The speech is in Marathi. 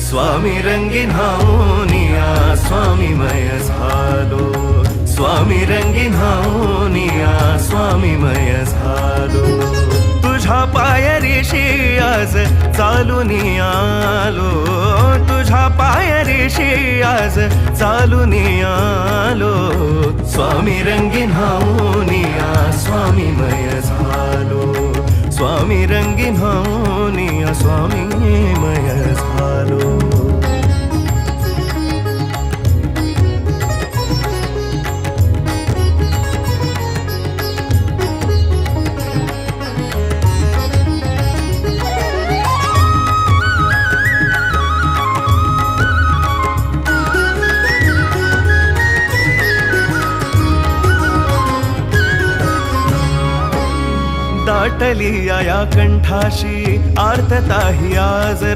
स्वामी रंगीन हाऊनिया स्वामीमय झालो, स्वामी रंगीन हाऊनिया स्वामीमय झालो. तुझ्या पायरीशी आज चालून आलो, तुझ्या पायरीशी आज चालून आलो. स्वामी रंगीन हाऊनिया स्वामीमय झालो, स्वामी रंगीन हाऊनिया स्वामीमय झालो. दाटली या कंठाशी आर्तता ही आज